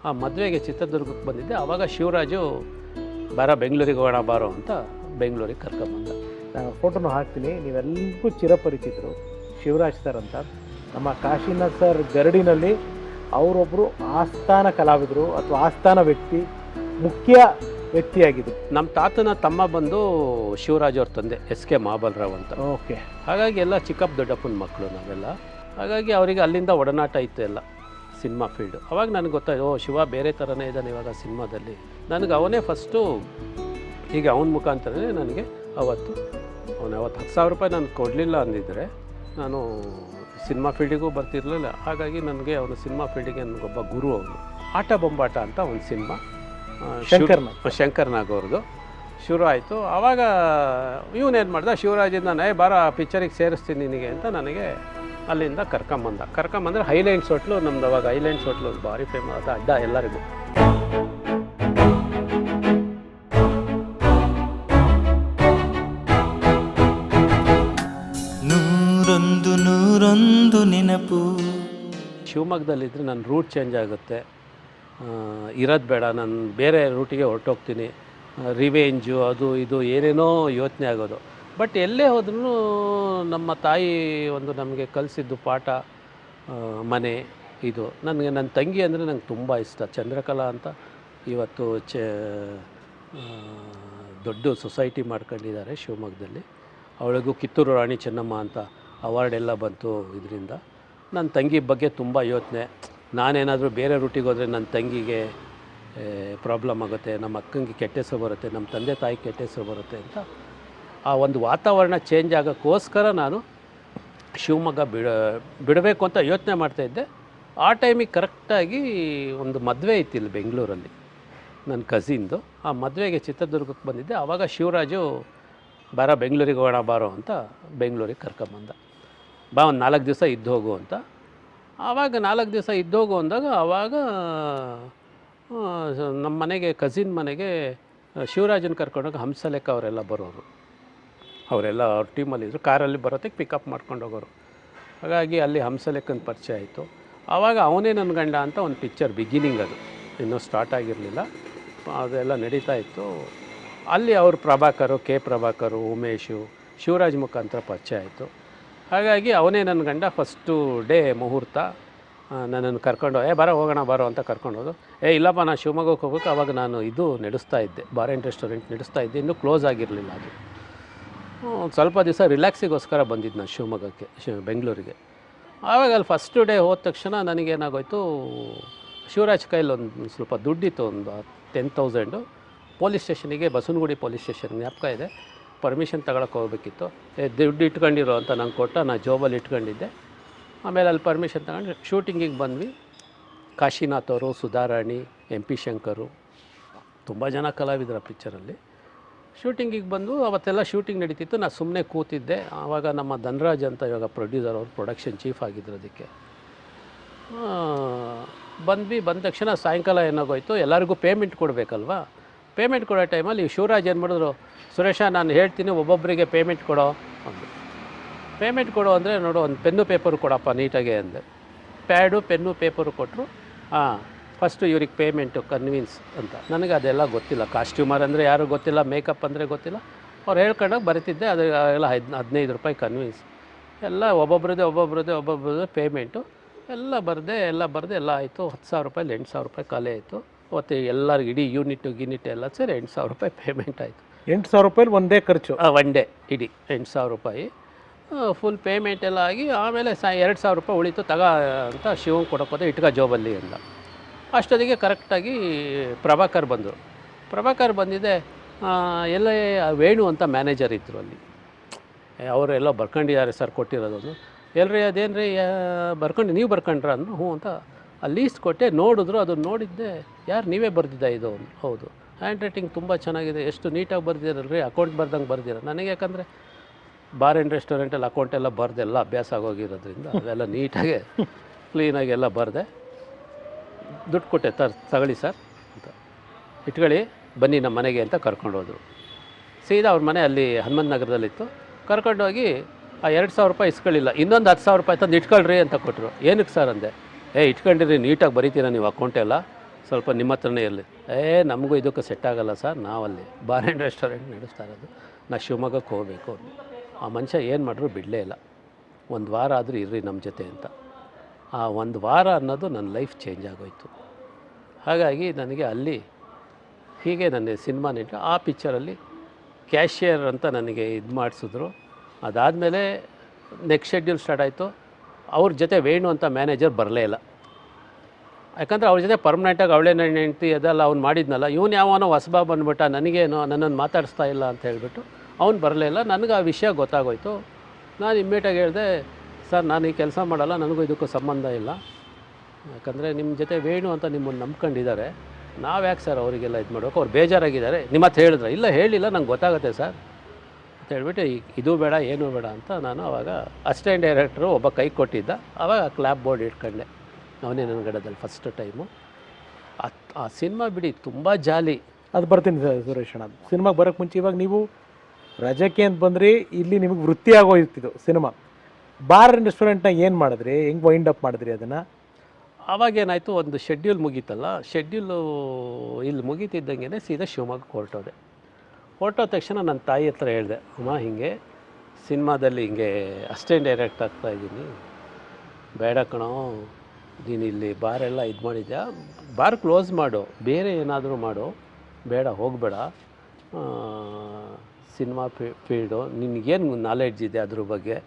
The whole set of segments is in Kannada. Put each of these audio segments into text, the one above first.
ಆ ಮದುವೆಗೆ ಚಿತ್ರದುರ್ಗಕ್ಕೆ ಬಂದಿದ್ದೆ. ಆವಾಗ ಶಿವರಾಜು ಬೆಂಗಳೂರಿಗೆ ಹೋಗೋಣ ಬಾರೋ ಅಂತ ಬೆಂಗಳೂರಿಗೆ ಕರ್ಕೊಂಬಂದ. ನಾನು ಫೋಟೋನು ಹಾಕ್ತೀನಿ. ನೀವೆಲ್ಲರಿಗೂ ಚಿರಪರಿಚಿತರು ಶಿವರಾಜ್ ಸರ್ ಅಂತ. ನಮ್ಮ ಕಾಶಿನಾಥ್ ಸರ್ ಗರಡಿನಲ್ಲಿ ಅವರೊಬ್ಬರು ಆಸ್ಥಾನ ಕಲಾವಿದರು ಅಥವಾ ಆಸ್ಥಾನ ವ್ಯಕ್ತಿ, ಮುಖ್ಯ ವ್ಯಕ್ತಿಯಾಗಿದ್ದರು. ನಮ್ಮ ತಾತನ ತಮ್ಮ ಬಂದು ಶಿವರಾಜ್ ಅವ್ರ ತಂದೆ SK ಮಹಾಬಲರಾವ್ ಅಂತ. ಓಕೆ. ಹಾಗಾಗಿ ಎಲ್ಲ ಚಿಕ್ಕಪ್ಪ ದೊಡ್ಡಪ್ಪನ ಮಕ್ಕಳು ನಾವೆಲ್ಲ. ಹಾಗಾಗಿ ಅವರಿಗೆ ಅಲ್ಲಿಂದ ಒಡನಾಟ ಇತ್ತು ಎಲ್ಲ ಸಿನಿಮಾ ಫೀಲ್ಡು. ಅವಾಗ ನನಗೆ ಗೊತ್ತಾಯ್ತು, ಓ ಶಿವ ಬೇರೆ ಥರನೇ ಇದ್ದಾನೆ ಇವಾಗ ಸಿನಿಮಾದಲ್ಲಿ. ನನಗೆ ಅವನೇ ಫಸ್ಟು ಹೀಗೆ ಅವನ ಮುಖಾಂತರನೇ ನನಗೆ ಅವತ್ತು 10,000 ರೂಪಾಯಿ ನಾನು ಕೊಡಲಿಲ್ಲ ಅಂದಿದ್ದರೆ ನಾನು ಸಿನಿಮಾ ಫೀಲ್ಡಿಗೂ ಬರ್ತಿರಲಿಲ್ಲ. ಹಾಗಾಗಿ ನನಗೆ ಅವನು ಸಿನಿಮಾ ಫೀಲ್ಡಿಗೆ ನನಗೊಬ್ಬ ಗುರು ಅವನು. ಆಟ ಬೊಂಬಾಟ ಅಂತ ಒಂದು ಸಿನಿಮಾ ಶಂಕರ್ನಾಗ್ ಅವ್ರದ್ದು ಶುರು ಆಯಿತು. ಆವಾಗ ಇವನೇನು ಮಾಡ್ದ, ಶಿವರಾಜಿಂದ ಬಾರ ಪಿಕ್ಚರಿಗೆ ಸೇರಿಸ್ತೀನಿ ನಿನಗೆ ಅಂತ ನನಗೆ ಅಲ್ಲಿಂದ ಕರ್ಕೊಂಬಂದ್ರೆ ಹೈಲೈನ್ಸ್ ಹೋಟ್ಲು ನಮ್ದು. ಅವಾಗ ಹೈಲೈನ್ಸ್ ಹೋಟ್ಲು ಭಾರಿ ಫೇಮಸ್ ಆದ ಅಡ್ಡ ಎಲ್ಲರಿಗೂ. ನೂರೊಂದು ನೆನಪು. ಶಿವಮೊಗ್ಗದಲ್ಲಿದ್ದರೆ ನನ್ನ ರೂಟ್ ಚೇಂಜ್ ಆಗುತ್ತೆ, ಇರೋದು ಬೇಡ, ನಾನು ಬೇರೆ ರೂಟಿಗೆ ಹೊರಟೋಗ್ತೀನಿ, ರಿವೆಂಜು ಅದು ಇದು ಏನೇನೋ ಯೋಚನೆ ಆಗೋದು. ಬಟ್ ಎಲ್ಲೇ ಹೋದ್ರೂ ನಮ್ಮ ತಾಯಿ ಒಂದು ನಮಗೆ ಕಲಿಸಿದ್ದು ಪಾಠ, ಮನೆ ಇದು. ನನಗೆ ನನ್ನ ತಂಗಿ ಅಂದರೆ ನಂಗೆ ತುಂಬ ಇಷ್ಟ. ಚಂದ್ರಕಲಾ ಅಂತ ಇವತ್ತು ದೊಡ್ಡ ಸೊಸೈಟಿ ಮಾಡ್ಕೊಂಡಿದ್ದಾರೆ ಶಿವಮೊಗ್ಗದಲ್ಲಿ. ಅವಳಿಗೂ ಕಿತ್ತೂರು ರಾಣಿ ಚೆನ್ನಮ್ಮ ಅಂತ ಅವಾರ್ಡ್ ಎಲ್ಲ ಬಂತು ಇದರಿಂದ. ನನ್ನ ತಂಗಿ ಬಗ್ಗೆ ತುಂಬ ಯೋಚನೆ. ನಾನೇನಾದರೂ ಬೇರೆ ರೂಟಿಗೆ ಹೋದರೆ ನನ್ನ ತಂಗಿಗೆ ಪ್ರಾಬ್ಲಮ್ ಆಗುತ್ತೆ, ನಮ್ಮ ಅಕ್ಕಂಗೆ ಕೆಟ್ಟ ಹೆಸರು ಬರುತ್ತೆ, ನಮ್ಮ ತಂದೆ ತಾಯಿ ಕೆಟ್ಟ ಹೆಸರು ಬರುತ್ತೆ ಅಂತ ಆ ಒಂದು ವಾತಾವರಣ ಚೇಂಜ್ ಆಗೋಕ್ಕೋಸ್ಕರ ನಾನು ಶಿವಮೊಗ್ಗ ಬಿಡಬೇಕು ಅಂತ ಯೋಚನೆ ಮಾಡ್ತಾಯಿದ್ದೆ. ಆ ಟೈಮಿಗೆ ಕರೆಕ್ಟಾಗಿ ಒಂದು ಮದುವೆ ಇತ್ತು ಇಲ್ಲಿ ಬೆಂಗಳೂರಲ್ಲಿ ನನ್ನ ಕಸಿನ್ದು. ಆ ಮದುವೆಗೆ ಚಿತ್ರದುರ್ಗಕ್ಕೆ ಬಂದಿದ್ದೆ. ಆವಾಗ ಶಿವರಾಜು ಬೆಂಗಳೂರಿಗೆ ಹೋಗೋಣ ಬಾರೋ ಅಂತ ಬೆಂಗಳೂರಿಗೆ ಕರ್ಕೊಂಬಂದ. ಒಂದು 4 ದಿವಸ ಇದ್ದು ಹೋಗು ಅಂತ. ಆವಾಗ 4 ದಿವಸ ಇದ್ದೋಗು ಅಂದಾಗ ಆವಾಗ ನಮ್ಮ ಮನೆಗೆ ಕಸಿನ್ ಮನೆಗೆ ಶಿವರಾಜನ ಕರ್ಕೊಂಡೋಗಿ ಹಂಸಲೇಖ ಅವರೆಲ್ಲ ಬರೋರು. ಅವರೆಲ್ಲ ಅವ್ರ ಟೀಮಲ್ಲಿದ್ದರು, ಕಾರಲ್ಲಿ ಬರೋದಕ್ಕೆ ಪಿಕಪ್ ಮಾಡ್ಕೊಂಡು ಹೋಗೋರು. ಹಾಗಾಗಿ ಅಲ್ಲಿ ಹಂಸಲೇಖನ ಪರಿಚಯ ಆಯಿತು. ಆವಾಗ ಅವನೇ ನನ್ನ ಗಂಡ ಅಂತ ಒಂದು ಪಿಕ್ಚರ್ ಬಿಗಿನಿಂಗ್, ಅದು ಇನ್ನೂ ಸ್ಟಾರ್ಟ್ ಆಗಿರಲಿಲ್ಲ, ಅದೆಲ್ಲ ನಡೀತಾ ಇತ್ತು. ಅಲ್ಲಿ ಅವರು ಪ್ರಭಾಕರು, ಪ್ರಭಾಕರು, ಉಮೇಶು, ಶಿವರಾಜ್ ಮುಖಾಂತರ ಪರಿಚಯ ಆಯಿತು. ಹಾಗಾಗಿ ಅವನೇ ನನ್ನ ಗಂಡ. ಫಸ್ಟು ಡೇ ಮುಹೂರ್ತ ನನ್ನನ್ನು ಕರ್ಕೊಂಡು ಹೋಗೋಣ ಬಾರೋ ಅಂತ ಕರ್ಕೊಂಡೋದು. ಇಲ್ಲಪ್ಪ ನಾನು ಶಿವಮೊಗ್ಗಕ್ಕೆ ಹೋಗ್ಬೇಕು. ಆವಾಗ ನಾನು ಇದು ನಡೆಸ್ತಾ ಇದ್ದೆ, ಬಾರ್ ಆ್ಯಂಡ್ ರೆಸ್ಟೋರೆಂಟ್ ನಡೆಸ್ತಾ ಇದ್ದೆ, ಇನ್ನೂ ಕ್ಲೋಸ್ ಆಗಿರಲಿಲ್ಲ ಅದು. ಒಂದು ಸ್ವಲ್ಪ ದಿವಸ ರಿಲ್ಯಾಕ್ಸಿಗೋಸ್ಕರ ಬಂದಿದ್ದು ನಾನು ಶಿವಮೊಗ್ಗಕ್ಕೆ, ಬೆಂಗಳೂರಿಗೆ. ಆವಾಗ ಅಲ್ಲಿ ಫಸ್ಟ್ ಡೇ ಹೋದ ತಕ್ಷಣ ನನಗೇನಾಗೋಯ್ತು, ಶಿವರಾಜ್ ಕೈಲಿ ಒಂದು ಸ್ವಲ್ಪ ದುಡ್ಡಿತ್ತು, ಒಂದು 10,000 ಪೊಲೀಸ್ ಸ್ಟೇಷನಿಗೆ, ಬಸವನಗುಡಿ ಪೊಲೀಸ್ ಸ್ಟೇಷನ್ ಜ್ಞಾಪಕ ಇದೆ, ಪರ್ಮಿಷನ್ ತಗೊಳಕ್ಕೆ ಹೋಗ್ಬೇಕಿತ್ತು. ದುಡ್ಡು ಇಟ್ಕೊಂಡಿರೋ ಅಂತ ನಂಗೆ ಕೊಟ್ಟ, ನಾನು ಜಾಬಲ್ಲಿ ಇಟ್ಕೊಂಡಿದ್ದೆ. ಆಮೇಲೆ ಅಲ್ಲಿ ಪರ್ಮಿಷನ್ ತಗೊಂಡು ಶೂಟಿಂಗಿಗೆ ಬಂದ್ವಿ. ಕಾಶಿನಾಥ್ ಅವರು, ಸುಧಾರಾಣಿ, MP ಶಂಕರು, ತುಂಬ ಜನ ಕಲಾವಿದರು ಆ ಪಿಕ್ಚರಲ್ಲಿ. ಶೂಟಿಂಗಿಗೆ ಬಂದು ಅವತ್ತೆಲ್ಲ ಶೂಟಿಂಗ್ ನಡೀತಿತ್ತು. ನಾನು ಸುಮ್ಮನೆ ಕೂತಿದ್ದೆ. ಆವಾಗ ನಮ್ಮ ಧನರಾಜ್ ಅಂತ ಇವಾಗ ಪ್ರೊಡ್ಯೂಸರ್ ಅವರು ಪ್ರೊಡಕ್ಷನ್ ಚೀಫ್ ಆಗಿದ್ರು. ಅದಕ್ಕೆ ಬಂದ ತಕ್ಷಣ ಸಾಯಂಕಾಲ ಏನಾಗೋಯ್ತು, ಎಲ್ಲರಿಗೂ ಪೇಮೆಂಟ್ ಕೊಡಬೇಕಲ್ವ. ಪೇಮೆಂಟ್ ಕೊಡೋ ಟೈಮಲ್ಲಿ ಶಿವರಾಜ್ ಏನು ಮಾಡಿದ್ರು, ಸುರೇಶ ನಾನು ಹೇಳ್ತೀನಿ ಒಬ್ಬೊಬ್ಬರಿಗೆ ಪೇಮೆಂಟ್ ಕೊಡೋ ಅಂದರು. ಪೇಮೆಂಟ್ ಕೊಡೋ ಅಂದರೆ ನೋಡು, ಒಂದು ಪೆನ್ನು ಪೇಪರು ಕೊಡಪ್ಪ ನೀಟಾಗೆ ಅಂದೆ. ಪ್ಯಾಡು ಪೆನ್ನು ಪೇಪರು ಕೊಟ್ಟರು. ಫಸ್ಟು ಇವ್ರಿಗೆ ಪೇಮೆಂಟು ಕನ್ವಿನ್ಸ್ ಅಂತ. ನನಗೆ ಅದೆಲ್ಲ ಗೊತ್ತಿಲ್ಲ, ಕಾಸ್ಟ್ಯೂಮರ್ ಅಂದರೆ ಯಾರು ಗೊತ್ತಿಲ್ಲ, ಮೇಕಪ್ ಅಂದರೆ ಗೊತ್ತಿಲ್ಲ. ಅವ್ರು ಹೇಳ್ಕೊಂಡಾಗ ಬರೀತಿದ್ದೆ. ಅದು ಎಲ್ಲ 15 ರೂಪಾಯಿ ಕನ್ವಿನ್ಸ್. ಎಲ್ಲ ಒಬ್ಬೊಬ್ರದ್ದೇ ಪೇಮೆಂಟು ಎಲ್ಲ ಬರದೆ ಎಲ್ಲ ಆಯಿತು. 10,000 ರೂಪಾಯಿ 8,000 ರೂಪಾಯಿ ಖಾಲಿ ಆಯಿತು. ಅವತ್ತು ಎಲ್ಲರಿಗೂ ಇಡೀ ಯೂನಿಟ್ ಎಲ್ಲ ಸೇರಿ 8,000 ರೂಪಾಯಿ ಪೇಮೆಂಟ್ ಆಯಿತು. 8,000 ರೂಪಾಯಿ ಒಂದೇ ಖರ್ಚು, ಒನ್ ಡೇ ಇಡೀ 8,000 ರೂಪಾಯಿ ಫುಲ್ ಪೇಮೆಂಟ್ ಎಲ್ಲ ಆಗಿ. ಆಮೇಲೆ 2,000 ರೂಪಾಯಿ ಉಳಿತು ಅಂತ ಶಿವನ್ ಕೊಡೋಕೋದೆ, ಇಟ್ಕ ಜಾಬಲ್ಲಿ ಅಂತ. ಅಷ್ಟೊತ್ತಿಗೆ ಕರೆಕ್ಟಾಗಿ ಪ್ರಭಾಕರ್ ಬಂದರು. ಪ್ರಭಾಕರ್ ಬಂದಿದ್ದೆ. ಎಲ್ಲ ವೇಣು ಅಂತ ಮ್ಯಾನೇಜರ್ ಇದ್ದರು ಅಲ್ಲಿ. ಅವರೆಲ್ಲ ಬರ್ಕೊಂಡಿದ್ದಾರೆ ಸರ್ ಕೊಟ್ಟಿರೋದನ್ನು. ಎಲ್ರಿ ಅದೇನು ರೀ ನೀವು ಬರ್ಕೊಂಡ್ರ ಅಂದರು. ಹ್ಞೂ ಅಂತ ಅಲ್ಲಿ ಲೀಸ್ಟ್ ಕೊಟ್ಟೆ. ನೋಡಿದ್ರು, ಅದನ್ನು ನೋಡಿದ್ದೆ. ಯಾರು ನೀವೇ ಬರ್ದಿದ್ದ ಇದು? ಹೌದು. ಹ್ಯಾಂಡ್ ರೈಟಿಂಗ್ ತುಂಬ ಚೆನ್ನಾಗಿದೆ, ಎಷ್ಟು ನೀಟಾಗಿ ಬರ್ದಿರಲ್ರಿ, ಅಕೌಂಟ್ ಬರ್ದಂಗೆ ಬರ್ದಿರ. ನನಗೆ ಯಾಕಂದರೆ ಬಾರ್ ಆ್ಯಂಡ್ ರೆಸ್ಟೋರೆಂಟಲ್ಲಿ ಅಕೌಂಟ್ ಎಲ್ಲ ಬರೆದೆಲ್ಲ ಅಭ್ಯಾಸ ಆಗೋಗಿರೋದ್ರಿಂದ ಅವೆಲ್ಲ ನೀಟಾಗೆ ಕ್ಲೀನಾಗಿ ಎಲ್ಲ ಬರೆದೆ. ದುಡ್ಡು ಕೊಟ್ಟೆ, ತಗೊಳ್ಳಿ ಸರ್ ಅಂತ, ಇಟ್ಕೊಳ್ಳಿ ಬನ್ನಿ ನಮ್ಮ ಮನೆಗೆ ಅಂತ ಕರ್ಕೊಂಡೋದ್ರು. ಸೀದಾ ಅವ್ರ ಮನೆ ಅಲ್ಲಿ ಹನುಮಂತ ನಗರದಲ್ಲಿತ್ತು. ಕರ್ಕೊಂಡೋಗಿ ಆ 2,000 ರೂಪಾಯಿ ಇಸ್ಕೊಳ್ಳಿಲ್ಲ, ಇನ್ನೊಂದು 10,000 ರೂಪಾಯಿ ತಂದು ಇಟ್ಕೊಳ್ರಿ ಅಂತ ಕೊಟ್ಟರು. ಏನಕ್ಕೆ ಸರ್ ಅಂದೆ. ಇಟ್ಕೊಂಡಿರಿ, ನೀಟಾಗಿ ಬರೀತೀರ ನೀವು ಅಕೌಂಟೆಲ್ಲ, ಸ್ವಲ್ಪ ನಿಮ್ಮ ಹತ್ರನೇ ಇರಲಿ. ನಮಗೂ ಇದಕ್ಕೆ ಸೆಟ್ ಆಗಲ್ಲ ಸರ್, ನಾವಲ್ಲಿ ಬಾರ್ ಆ್ಯಂಡ್ ರೆಸ್ಟೋರೆಂಟ್ ನಡೆಸ್ತಾ ಇರೋದು, ನಾ ಶಿವಮೊಗ್ಗಕ್ಕೆ ಹೋಗಬೇಕು. ಆ ಮನುಷ್ಯ ಏನು ಮಾಡಿದ್ರು ಬಿಡಲೇ ಇಲ್ಲ. ಒಂದು ವಾರ ಆದರೂ ಇರ್ರಿ ನಮ್ಮ ಜೊತೆ ಅಂತ. ಆ ಒಂದು ವಾರ ಅನ್ನೋದು ನನ್ನ ಲೈಫ್ ಚೇಂಜ್ ಆಗೋಯ್ತು. ಹಾಗಾಗಿ ನನಗೆ ಅಲ್ಲಿ ಹೀಗೆ ನನ್ನ ಸಿನಿಮಾ ನೆಟ್ಟು ಆ ಪಿಕ್ಚರಲ್ಲಿ ಕ್ಯಾಶಿಯರ್ ಅಂತ ನನಗೆ ಇದು ಮಾಡಿಸಿದ್ರು. ಅದಾದಮೇಲೆ ನೆಕ್ಸ್ಟ್ ಶೆಡ್ಯೂಲ್ ಸ್ಟಾರ್ಟ್ ಆಯಿತು. ಅವ್ರ ಜೊತೆ ವೇಣು ಅಂತ ಮ್ಯಾನೇಜರ್ ಬರಲೇ ಇಲ್ಲ. ಯಾಕಂದರೆ ಅವ್ರ ಜೊತೆ ಪರ್ಮನೆಂಟಾಗಿ ಅವಳೇ ನನ್ನ ಹೆಂಡ್ತಿ ಅದೆಲ್ಲ ಅವ್ನು ಮಾಡಿದ್ನಲ್ಲ, ಇವನು ಯಾವನೋ ಹೊಸಬ ಬಂದುಬಿಟ್ಟ, ನನಗೇನು ನನ್ನನ್ನು ಮಾತಾಡಿಸ್ತಾ ಇಲ್ಲ ಅಂತ ಹೇಳಿಬಿಟ್ಟು ಅವ್ನು ಬರಲೇ ಇಲ್ಲ. ನನಗೆ ಆ ವಿಷಯ ಗೊತ್ತಾಗೋಯ್ತು. ನಾನು ಇಮ್ಮಿಡಿಯೇಟಾಗಿ ಹೇಳಿದೆ, ಸರ್ ನಾನು ಈ ಕೆಲಸ ಮಾಡಲ್ಲ, ನನಗೂ ಇದಕ್ಕೂ ಸಂಬಂಧ ಇಲ್ಲ. ಯಾಕಂದರೆ ನಿಮ್ಮ ಜೊತೆ ವೇಣು ಅಂತ ನಿಮ್ಮನ್ನು ನಂಬ್ಕೊಂಡಿದ್ದಾರೆ, ನಾವು ಯಾಕೆ ಸರ್ ಅವರಿಗೆಲ್ಲ ಇದು ಮಾಡಬೇಕು, ಅವ್ರು ಬೇಜಾರಾಗಿದ್ದಾರೆ. ನಿಮ್ಮ ಹತ್ರ ಹೇಳಿದ್ರೆ, ಇಲ್ಲ ಹೇಳಿಲ್ಲ, ನಂಗೆ ಗೊತ್ತಾಗುತ್ತೆ ಸರ್ ಅಂತ ಹೇಳ್ಬಿಟ್ಟು ಇದು ಬೇಡ ಏನೂ ಬೇಡ ಅಂತ ನಾನು ಆವಾಗ ಅಸಿಸ್ಟೆಂಟ್ ಡೈರೆಕ್ಟ್ರು ಒಬ್ಬ ಕೈ ಕೊಟ್ಟಿದ್ದ. ಆವಾಗ ಕ್ಲಾಪ್ ಬೋರ್ಡ್ ಇಟ್ಕೊಂಡೆ ಅವನೇ ನನ್ನ ಗಡದಲ್ಲಿ ಫಸ್ಟ್ ಟೈಮು. ಆ ಸಿನಿಮಾ ಬಿಡಿ ತುಂಬ ಜಾಲಿ. ಅದು ಬರ್ತೀನಿ ಸುರೇಶ್ ಅಣ್ಣ. ಸಿನಿಮಾಗೆ ಬರೋಕ್ಕೆ ಮುಂಚೆ ಇವಾಗ ನೀವು ರಜಕ್ಕೆ ಅಂತ ಬಂದ್ರಿ, ಇಲ್ಲಿ ನಿಮಗೆ ವೃತ್ತಿ ಆಗೋಯ್ತಿದ್ದು ಸಿನಿಮಾ. ಬಾರ್ ಆ್ಯಂಡ್ ರೆಸ್ಟೋರೆಂಟ್ನಾಗ ಏನು ಮಾಡಿದ್ರಿ, ಹೆಂಗೆ ವೈಂಡ್ ಅಪ್ ಮಾಡಿದ್ರಿ ಅದನ್ನು? ಆವಾಗೇನಾಯಿತು, ಒಂದು ಶೆಡ್ಯೂಲ್ ಮುಗೀತಲ್ಲ, ಶೆಡ್ಯೂಲು ಇಲ್ಲಿ ಮುಗೀತಿದ್ದಂಗೆ ಸೀದಾ ಶಿವಮೊಗ್ಗಕ್ಕೆ ಹೊರಟೋದೆ. ಹೊರಟೋದ ತಕ್ಷಣ ನನ್ನ ತಾಯಿ ಹತ್ರ ಹೇಳಿದೆ, ಅಮ್ಮ ಹಿಂಗೆ ಸಿನಿಮಾದಲ್ಲಿ ಹಿಂಗೆ ಅಸಿಸ್ಟೆಂಟ್ ಡೈರೆಕ್ಟ್ ಆಗ್ತಾಯಿದ್ದೀನಿ, ಬೇಡ ಕಣೋ, ನೀನು ಇಲ್ಲಿ ಬಾರೆಲ್ಲ ಇದು ಮಾಡಿದ್ಯಾ, ಬಾರ್ ಕ್ಲೋಸ್ ಮಾಡು, ಬೇರೆ ಏನಾದರೂ ಮಾಡು, ಬೇಡ ಹೋಗಬೇಡ, ಸಿನಿಮಾ ಫೀಲ್ಡು, ನಿನಗೇನು ನಾಲೆಡ್ಜ್ ಇದೆ ಅದ್ರ ಬಗ್ಗೆ,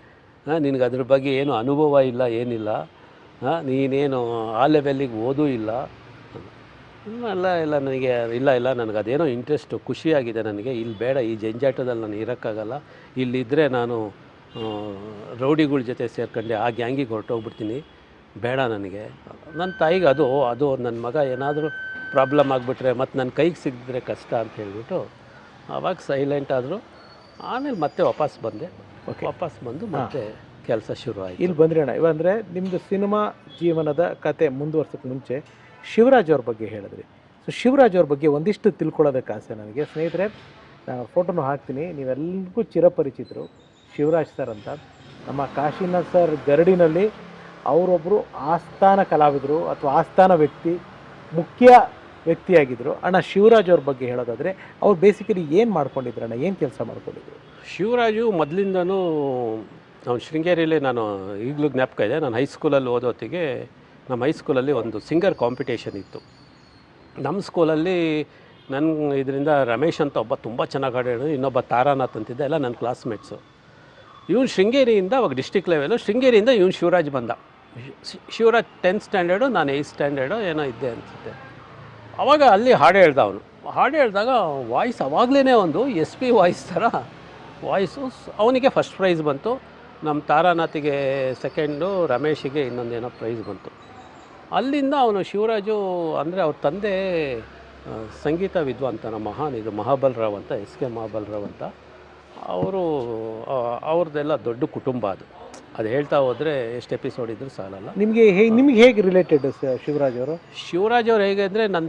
ನಿನಗೆ ಅದ್ರ ಬಗ್ಗೆ ಏನು ಅನುಭವ ಇಲ್ಲ, ಏನಿಲ್ಲ, ನೀನೇನು ಆ ಲೆವೆಲ್ಲಿಗೆ ಓದೂ ಇಲ್ಲ. ಇಲ್ಲ ನನಗೆ ಇಲ್ಲ ನನಗೆ ಅದೇನೋ ಇಂಟ್ರೆಸ್ಟು, ಖುಷಿಯಾಗಿದೆ ನನಗೆ, ಇಲ್ಲಿ ಬೇಡ, ಈ ಜಂಜಾಟದಲ್ಲಿ ನಾನು ಇರೋಕ್ಕಾಗಲ್ಲ, ಇಲ್ಲಿದ್ದರೆ ನಾನು ರೌಡಿಗಳ ಜೊತೆ ಸೇರ್ಕೊಂಡೆ ಆ ಗ್ಯಾಂಗಿಗೆ ಹೊರಟೋಗ್ಬಿಡ್ತೀನಿ, ಬೇಡ ನನಗೆ. ನನ್ನ ತಾಯಿಗೆ ಅದು ನನ್ನ ಮಗ ಏನಾದರೂ ಪ್ರಾಬ್ಲಮ್ ಆಗಿಬಿಟ್ರೆ ಮತ್ತು ನನ್ನ ಕೈಗೆ ಸಿಕ್ಕಿದ್ರೆ ಕಷ್ಟ ಅಂತ ಹೇಳ್ಬಿಟ್ಟು ಆವಾಗ ಸೈಲೆಂಟ್ ಆದರು. ಆಮೇಲೆ ಮತ್ತೆ ವಾಪಸ್ ಬಂದೆ. ವಾಪಸ್ ಬಂದು ಮತ್ತೆ ಕೆಲಸ ಶುರು ಆಯಿತು. ಇಲ್ಲಿ ಬಂದ್ರಿ ಅಣ್ಣ. ಇವಂದರೆ ನಿಮ್ಮದು ಸಿನಿಮಾ ಜೀವನದ ಕತೆ ಮುಂದುವರ್ಸೋಕ್ಕೆ ಮುಂಚೆ ಶಿವರಾಜ್ ಅವ್ರ ಬಗ್ಗೆ ಹೇಳಿದ್ರಿ. ಸೊ ಶಿವರಾಜ್ ಅವ್ರ ಬಗ್ಗೆ ಒಂದಿಷ್ಟು ತಿಳ್ಕೊಳ್ಳೋದಕ್ಕೆ ಆಸೆ ನನಗೆ. ಸ್ನೇಹಿತರೆ, ನಾನು ಫೋಟೋನು ಹಾಕ್ತೀನಿ, ನೀವೆಲ್ಲರಿಗೂ ಚಿರಪರಿಚಿತರು ಶಿವರಾಜ್ ಸರ್ ಅಂತ. ನಮ್ಮ ಕಾಶಿನಾಥ್ ಸರ್ ಗರಡಿನಲ್ಲಿ ಅವರೊಬ್ಬರು ಆಸ್ಥಾನ ಕಲಾವಿದರು ಅಥವಾ ಆಸ್ಥಾನ ವ್ಯಕ್ತಿ, ಮುಖ್ಯ ವ್ಯಕ್ತಿಯಾಗಿದ್ದರು. ಅಣ್ಣ ಶಿವರಾಜ್ ಅವ್ರ ಬಗ್ಗೆ ಹೇಳೋದಾದರೆ ಅವ್ರು ಬೇಸಿಕಲಿ ಏನು ಮಾಡ್ಕೊಂಡಿದ್ರು ಅಣ್ಣ, ಏನು ಕೆಲಸ ಮಾಡ್ಕೊಂಡಿದ್ರು? ಶಿವರಾಜು ಮೊದಲಿಂದನೂ ಅವ್ನು ಶೃಂಗೇರಿಯಲ್ಲಿ, ನಾನು ಈಗಲೂ ಜ್ಞಾಪಕ ಇದೆ, ನಾನು ಹೈಸ್ಕೂಲಲ್ಲಿ ಓದೋತ್ತಿಗೆ ನಮ್ಮ ಹೈಸ್ಕೂಲಲ್ಲಿ ಒಂದು ಸಿಂಗರ್ ಕಾಂಪಿಟೇಷನ್ ಇತ್ತು. ನಮ್ಮ ಸ್ಕೂಲಲ್ಲಿ ನನ್ನ ಇದರಿಂದ ರಮೇಶ್ ಅಂತ ಒಬ್ಬ ತುಂಬ ಚೆನ್ನಾಗಿ ಹಾಡೋದು, ಇನ್ನೊಬ್ಬ ತಾರಾನಾಥ್ ಅಂತಿದ್ದ, ಎಲ್ಲ ನನ್ನ ಕ್ಲಾಸ್ಮೇಟ್ಸು. ಇವನು ಶೃಂಗೇರಿಯಿಂದ ಅವಾಗ ಡಿಸ್ಟಿಕ್ ಲೆವೆಲು, ಶೃಂಗೇರಿಯಿಂದ ಇವನು ಶಿವರಾಜ್ ಬಂದ. ಶಿವರಾಜ್ 10th ಸ್ಟ್ಯಾಂಡರ್ಡು, ನಾನು 8th ಸ್ಟ್ಯಾಂಡರ್ಡು ಏನೋ ಇದ್ದೆ ಅನಿಸುತ್ತೆ. ಆವಾಗ ಅಲ್ಲಿ ಹಾಡು ಹೇಳ್ದ ಅವನು. ಹಾಡು ಹೇಳಿದಾಗ ವಾಯ್ಸ್ ಅವಾಗಲೇ ಒಂದು SP ವಾಯ್ಸ್ ಥರ ವಾಯ್ಸು. ಅವನಿಗೆ ಫಸ್ಟ್ ಪ್ರೈಸ್ ಬಂತು, ನಮ್ಮ ತಾರಾನಾಥಿಗೆ ಸೆಕೆಂಡು, ರಮೇಶಿಗೆ ಇನ್ನೊಂದೇನೋ ಪ್ರೈಸ್ ಬಂತು. ಅಲ್ಲಿಂದ ಅವನು ಶಿವರಾಜು ಅಂದರೆ ಅವ್ರ ತಂದೆ ಸಂಗೀತ ವಿದ್ವಾಂತನ ಮಹಾಬಲರಾವ್ ಅಂತ, SK ಮಹಾಬಲರಾವ್ ಅಂತ. ಅವ್ರದ್ದೆಲ್ಲ ದೊಡ್ಡ ಕುಟುಂಬ ಅದು ಹೇಳ್ತಾ ಹೋದರೆ ಎಷ್ಟು ಎಪಿಸೋಡ್ ಇದ್ರೂ ಸಾಲಲ್ಲ. ನಿಮಗೆ ಹೇಗೆ ರಿಲೇಟೆಡ್ ಶಿವರಾಜ್ ಅವರು? ಶಿವರಾಜ್ ಅವ್ರು ಹೇಗೆ ಅಂದರೆ, ನನ್ನ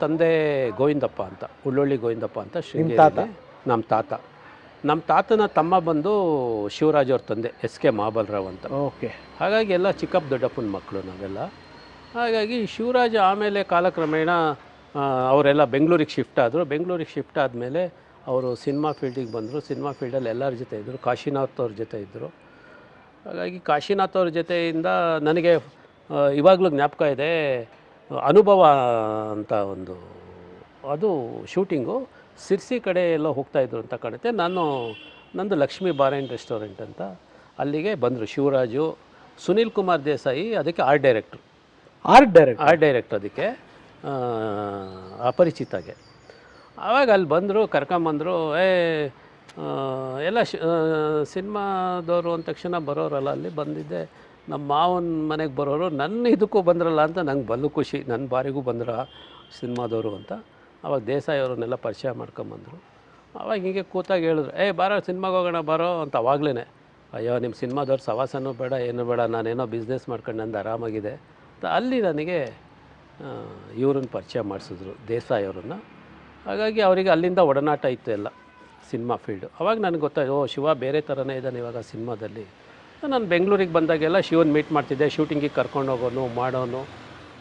ತಂದೆ ಗೋವಿಂದಪ್ಪ ಅಂತ, ಉಳ್ಳೊಳ್ಳಿ ಗೋವಿಂದಪ್ಪ ಅಂತ, ನಮ್ಮ ತಾತನ ತಮ್ಮ ಬಂದು ಶಿವರಾಜ್ ಅವ್ರ ತಂದೆ SK ಮಹಾಬಲರಾವ್ ಅಂತ. ಓಕೆ. ಹಾಗಾಗಿ ಎಲ್ಲ ಚಿಕ್ಕಪ್ಪ ದೊಡ್ಡಪ್ಪನ ಮಕ್ಕಳು ನಾವೆಲ್ಲ. ಹಾಗಾಗಿ ಶಿವರಾಜ್ ಆಮೇಲೆ ಕಾಲಕ್ರಮೇಣ ಅವರೆಲ್ಲ ಬೆಂಗಳೂರಿಗೆ ಶಿಫ್ಟ್ ಆದರು. ಬೆಂಗಳೂರಿಗೆ ಶಿಫ್ಟ್ ಆದಮೇಲೆ ಅವರು ಸಿನಿಮಾ ಫೀಲ್ಡಿಗೆ ಬಂದರು. ಸಿನಿಮಾ ಫೀಲ್ಡಲ್ಲಿ ಎಲ್ಲರ ಜೊತೆ ಇದ್ದರು. ಕಾಶಿನಾಥ್ ಅವ್ರ ಜೊತೆ ಇದ್ದರು. ಹಾಗಾಗಿ ಕಾಶಿನಾಥ್ ಅವ್ರ ಜೊತೆಯಿಂದ ನನಗೆ ಇವಾಗಲೂ ಜ್ಞಾಪಕ ಇದೆ, ಅನುಭವ ಅಂತ ಒಂದು, ಅದು ಶೂಟಿಂಗು ಸಿರ್ಸಿ ಕಡೆ ಎಲ್ಲ ಹೋಗ್ತಾಯಿದ್ರು ಅಂತ ಕಾಣುತ್ತೆ. ನಂದು ಲಕ್ಷ್ಮೀ ಬಾರ್ ಆ್ಯಂಡ್ ರೆಸ್ಟೋರೆಂಟ್ ಅಂತ, ಅಲ್ಲಿಗೆ ಬಂದರು ಶಿವರಾಜು, ಸುನೀಲ್ ಕುಮಾರ್ ದೇಸಾಯಿ ಅದಕ್ಕೆ ಆರ್ಟ್ ಡೈರೆಕ್ಟರ್ ಅದಕ್ಕೆ ಅಪರಿಚಿತಾಗೆ. ಆವಾಗ ಅಲ್ಲಿ ಬಂದರು, ಕರ್ಕೊಂಬಂದರು. ಎಲ್ಲ ಸಿನಿಮಾದವರು ಅಂದ ತಕ್ಷಣ ಬರೋರಲ್ಲ, ಅಲ್ಲಿ ಬಂದಿದ್ದೆ. ನಮ್ಮ ಮಾವನ ಮನೆಗೆ ಬರೋರು, ನನ್ನ ಇದಕ್ಕೂ ಬಂದ್ರಲ್ಲ ಅಂತ ನಂಗೆ ಬಲ್ಲು ಖುಷಿ, ನನ್ನ ಬಾರಿಗೂ ಬಂದ್ರ ಸಿನಿಮಾದವರು ಅಂತ. ಆವಾಗ ದೇಸಾಯಿ ಅವ್ರನ್ನೆಲ್ಲ ಪರಿಚಯ ಮಾಡ್ಕೊಂಬಂದರು. ಆವಾಗ ಹೀಗೆ ಕೂತಾಗ ಹೇಳಿದ್ರು, ಬಾರೋ ಸಿನಿಮಾಗೆ ಹೋಗೋಣ ಬಾರೋ ಅಂತ. ಅವಾಗಲೇ ಅಯ್ಯೋ ನಿಮ್ಮ ಸಿನಿಮಾದವ್ರು ಸವಾಸನೂ ಬೇಡ ಏನು ಬೇಡ, ನಾನೇನೋ ಬಿಸ್ನೆಸ್ ಮಾಡ್ಕೊಂಡು ನಂದು ಆರಾಮಾಗಿದೆ ಅಂತ. ಅಲ್ಲಿ ನನಗೆ ಇವ್ರನ್ನ ಪರಿಚಯ ಮಾಡಿಸಿದ್ರು, ದೇಸಾಯಿ ಅವ್ರನ್ನ. ಹಾಗಾಗಿ ಅವರಿಗೆ ಅಲ್ಲಿಂದ ಒಡನಾಟ ಇತ್ತು ಎಲ್ಲ ಸಿನಿಮಾ ಫೀಲ್ಡು. ಅವಾಗ ನನಗೆ ಗೊತ್ತಾಯ್ತು, ಶಿವ ಬೇರೆ ಥರನೇ ಇದ್ದಾನೆ ಇವಾಗ ಸಿನಿಮಾದಲ್ಲಿ. ನಾನು ಬೆಂಗಳೂರಿಗೆ ಬಂದಾಗೆಲ್ಲ ಶಿವನ್ ಮೀಟ್ ಮಾಡ್ತಿದ್ದೆ, ಶೂಟಿಂಗಿಗೆ ಕರ್ಕೊಂಡು ಹೋಗೋನು ಮಾಡೋನು.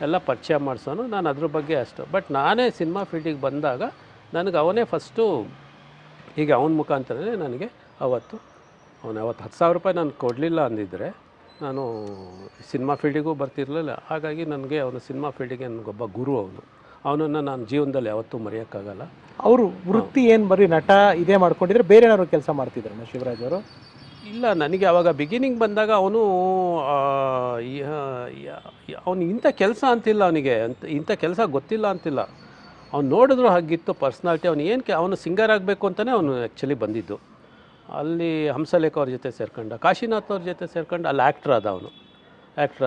ಎಲ್ಲ ಪರಿಚಯ ಮಾಡಿಸೋನು. ನಾನು ಅದ್ರ ಬಗ್ಗೆ ಅಷ್ಟು. ಬಟ್ ನಾನೇ ಸಿನಿಮಾ ಫೀಲ್ಡಿಗೆ ಬಂದಾಗ ನನಗೆ ಅವನೇ ಫಸ್ಟು, ಹೀಗೆ ಅವನ ಮುಖಾಂತರನೇ ನನಗೆ ಅವತ್ತು 10,000 ರೂಪಾಯಿ ನಾನು ಕೊಡಲಿಲ್ಲ ಅಂದಿದ್ದರೆ ನಾನು ಸಿನಿಮಾ ಫೀಲ್ಡಿಗೂ ಬರ್ತಿರಲಿಲ್ಲ. ಹಾಗಾಗಿ ನನಗೆ ಅವನು ಸಿನಿಮಾ ಫೀಲ್ಡಿಗೆ ನನಗೊಬ್ಬ ಗುರು ಅವನನ್ನು ನಾನು ಜೀವನದಲ್ಲಿ ಯಾವತ್ತೂ ಮರೆಯೋಕ್ಕಾಗಲ್ಲ. ಅವರು ವೃತ್ತಿ ಏನು ಬರೀ ನಟ ಇದೇ ಮಾಡ್ಕೊಂಡಿದ್ರೆ ಬೇರೆ ಏನಾದ್ರು ಕೆಲಸ ಮಾಡ್ತಿದ್ರಣ್ಣ ಶಿವರಾಜ್ ಅವರು? ಇಲ್ಲ, ನನಗೆ ಆವಾಗ ಬಿಗಿನಿಂಗ್ ಬಂದಾಗ ಅವನು ಇಂಥ ಕೆಲಸ ಅಂತಿಲ್ಲ, ಅವನಿಗೆ ಇಂಥ ಕೆಲಸ ಗೊತ್ತಿಲ್ಲ ಅಂತಿಲ್ಲ. ಅವ್ನು ನೋಡಿದ್ರು ಹಾಗಿತ್ತು ಪರ್ಸ್ನಾಲಿಟಿ. ಅವನು ಸಿಂಗರ್ ಆಗಬೇಕು ಅಂತಲೇ ಅವನು ಆ್ಯಕ್ಚುಲಿ ಬಂದಿದ್ದು. ಅಲ್ಲಿ ಹಂಸಲೇಖ ಅವ್ರ ಜೊತೆ ಸೇರ್ಕೊಂಡ, ಕಾಶಿನಾಥ್ ಅವ್ರ ಜೊತೆ ಸೇರ್ಕೊಂಡು ಅಲ್ಲಿ ಆ್ಯಕ್ಟ್ರ್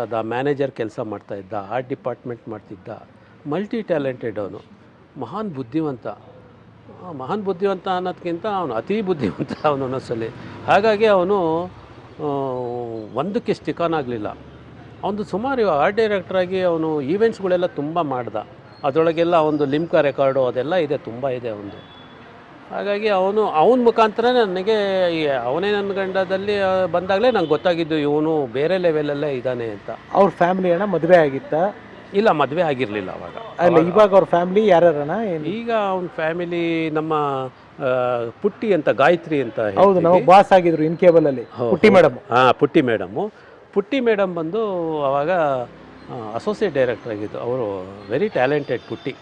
ಆದ, ಮ್ಯಾನೇಜರ್ ಕೆಲಸ ಮಾಡ್ತಾಯಿದ್ದ, ಆರ್ಟ್ ಡಿಪಾರ್ಟ್ಮೆಂಟ್ ಮಾಡ್ತಿದ್ದ, ಮಲ್ಟಿ ಟ್ಯಾಲೆಂಟೆಡ್ ಅವನು, ಮಹಾನ್ ಬುದ್ಧಿವಂತ ಅನ್ನೋದಕ್ಕಿಂತ ಅವನು ಅತೀ ಬುದ್ಧಿವಂತ ಅವನು ಒಂದೊಂದ್ಸಲಿ. ಹಾಗಾಗಿ ಅವನು ಒಂದಕ್ಕೆ ಸ್ಟಿಕಾನ್ ಆಗಲಿಲ್ಲ. ಅವನು ಸುಮಾರು ಆರ್ಟ್ ಡೈರೆಕ್ಟ್ರಾಗಿ ಅವನು ಈವೆಂಟ್ಸ್ಗಳೆಲ್ಲ ತುಂಬ ಮಾಡ್ದ. ಅದರೊಳಗೆಲ್ಲ ಒಂದು ಲಿಮ್ಕಾ ರೆಕಾರ್ಡು ಅದೆಲ್ಲ ಇದೆ, ತುಂಬ ಇದೆ ಅವನು. ಹಾಗಾಗಿ ಅವನ ಮುಖಾಂತರ ನನಗೆ ಅವನೇ ನನ್ನ ಗಂಡದಲ್ಲಿ ಬಂದಾಗಲೇ ನಂಗೆ ಗೊತ್ತಾಗಿದ್ದು ಇವನು ಬೇರೆ ಲೆವೆಲಲ್ಲೇ ಇದ್ದಾನೆ ಅಂತ. ಅವ್ರ ಫ್ಯಾಮಿಲಿ ಅಣ್ಣ ಮದುವೆ ಆಗಿತ್ತಾ? ಇಲ್ಲ, ಮದುವೆ ಆಗಿರಲಿಲ್ಲ ಅವಾಗ. ಅಲ್ಲ, ಇವಾಗ ಅವ್ರ ಫ್ಯಾಮಿಲಿ ಯಾರ್ಯಾರಣ್ಣ? ಈಗ ಅವನ ಫ್ಯಾಮಿಲಿ ನಮ್ಮ ಪುಟ್ಟಿ ಅಂತ, ಗಾಯತ್ರಿ ಅಂತ. ಹೌದು, ನಮಗೆ ಬಾಸ್ ಆಗಿದ್ರು ಇನ್ಕೇಬಲಲ್ಲಿ, ಪುಟ್ಟಿ ಮೇಡಮ್. ಪುಟ್ಟಿ ಮೇಡಮ್ ಬಂದು ಅವಾಗ ಅಸೋಸಿಯೇಟ್ ಡೈರೆಕ್ಟರ್ ಆಗಿದ್ದು. ಅವರು ವೆರಿ ಟ್ಯಾಲೆಂಟೆಡ್ ಪುಟ್ಟಿ,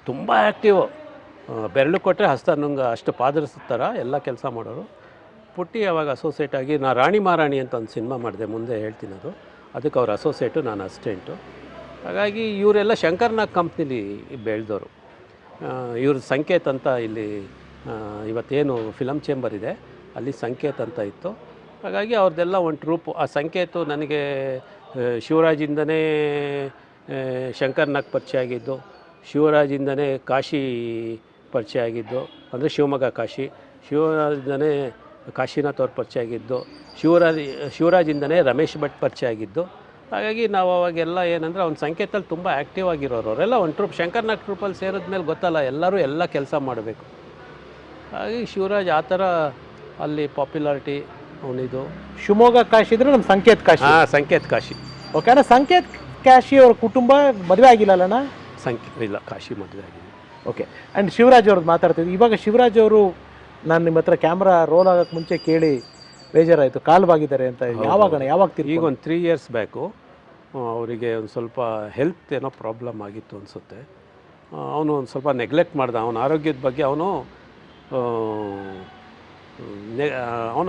ತುಂಬ ಆ್ಯಕ್ಟಿವ್. ಬೆರಳು ಕೊಟ್ಟರೆ ಹಸ್ತ ನುಂಗ ಅಷ್ಟು ಪಾದರಿಸ್ತಾರ ಎಲ್ಲ ಕೆಲಸ ಮಾಡೋರು. ಪುಟ್ಟಿ ಅವಾಗ ಅಸೋಸಿಯೇಟ್ ಆಗಿ ನಾನು ರಾಣಿ ಮಹಾರಾಣಿ ಅಂತ ಒಂದು ಸಿನಿಮಾ ಮಾಡಿದೆ, ಮುಂದೆ ಹೇಳ್ತೀನಿ ಅದು. ಅದಕ್ಕೆ ಅವ್ರ ಅಸೋಸಿಯೇಟು, ನಾನು ಅಸಿಸ್ಟೆಂಟು. ಹಾಗಾಗಿ ಇವರೆಲ್ಲ ಶಂಕರ್ನಾಗ್ ಕಂಪ್ನಿಲಿ ಬೆಳೆದವರು. ಇವ್ರ ಸಂಕೇತ್ ಅಂತ ಇಲ್ಲಿ ಇವತ್ತೇನು ಫಿಲಮ್ ಚೇಂಬರ್ ಇದೆ ಅಲ್ಲಿ ಸಂಕೇತ್ ಅಂತ ಇತ್ತು. ಹಾಗಾಗಿ ಅವ್ರದ್ದೆಲ್ಲ ಒಂದು ಟ್ರೂಪು. ಆ ಸಂಕೇತು ನನಗೆ ಶಿವರಾಜಿಂದನೇ ಶಂಕರ್ನಾಗ್ ಪರಿಚಯ ಆಗಿದ್ದು, ಶಿವರಾಜಿಂದನೇ ಕಾಶಿ ಪರಿಚಯ ಆಗಿದ್ದು, ಅಂದರೆ ಶಿವಮೊಗ್ಗ ಕಾಶಿ. ಶಿವರಾಜಿಂದನೇ ಕಾಶಿನಾಥ್ ಅವ್ರ ಪರಿಚಯ ಆಗಿದ್ದು, ಶಿವರಾಜಿಂದನೇ ರಮೇಶ್ ಭಟ್ ಪರಿಚಯ ಆಗಿದ್ದು. ಹಾಗಾಗಿ ನಾವು ಅವಾಗೆಲ್ಲ ಏನಂದರೆ ಅವ್ನ ಸಂಕೇತದಲ್ಲಿ ತುಂಬ ಆ್ಯಕ್ಟಿವ್ ಆಗಿರೋರು ಅವರೆಲ್ಲ. ಒಂದು ಟ್ರೂಪ್ ಶಂಕರ್ನಾಗ್ ಟ್ರೂಪಲ್ಲಿ ಸೇರಿದ ಮೇಲೆ ಗೊತ್ತಲ್ಲ, ಎಲ್ಲರೂ ಎಲ್ಲ ಕೆಲಸ ಮಾಡಬೇಕು. ಹಾಗಾಗಿ ಶಿವರಾಜ್ ಆ ಥರ ಅಲ್ಲಿ ಪಾಪ್ಯುಲಾರಿಟಿ ಅವನಿದು. ಶಿವಮೊಗ್ಗ ಕಾಶಿ ಇದ್ರೆ ನಮ್ಮ ಸಂಕೇತ್ ಕಾಶಿ. ಸಂಕೇತ್ ಕಾಶಿ. ಓಕೆ ಅಣ್ಣ, ಸಂಕೇತ್ ಕಾಶಿ ಅವ್ರ ಕುಟುಂಬ ಮದುವೆ ಆಗಿಲ್ಲಲ್ಲಣ್ಣ? ಇಲ್ಲ, ಕಾಶಿ ಮದುವೆ ಆಗಿದೆ. ಓಕೆ. ಆ್ಯಂಡ್ ಶಿವರಾಜ್ ಅವ್ರದ್ದು ಮಾತಾಡ್ತಿದ್ವಿ. ಇವಾಗ ಶಿವರಾಜ್ ಅವರು ನಾನು ನಿಮ್ಮ ಹತ್ರ ಕ್ಯಾಮ್ರಾ ರೋಲ್ ಆಗೋಕ್ಕೆ ಮುಂಚೆ ಕೇಳಿ ಬೇಜಾರಾಯಿತು, ಕಾಲ್ವಾಗಿದ್ದಾರೆ ಅಂತ. ಯಾವಾಗ ಈಗ ಒಂದು 3 years ಬ್ಯಾಕು ಅವರಿಗೆ ಒಂದು ಸ್ವಲ್ಪ ಹೆಲ್ತ್ ಏನೋ ಪ್ರಾಬ್ಲಮ್ ಆಗಿತ್ತು ಅನಿಸುತ್ತೆ. ಅವನು ಒಂದು ಸ್ವಲ್ಪ ನೆಗ್ಲೆಕ್ಟ್ ಮಾಡ್ದ ಅವನ ಆರೋಗ್ಯದ ಬಗ್ಗೆ. ಅವನ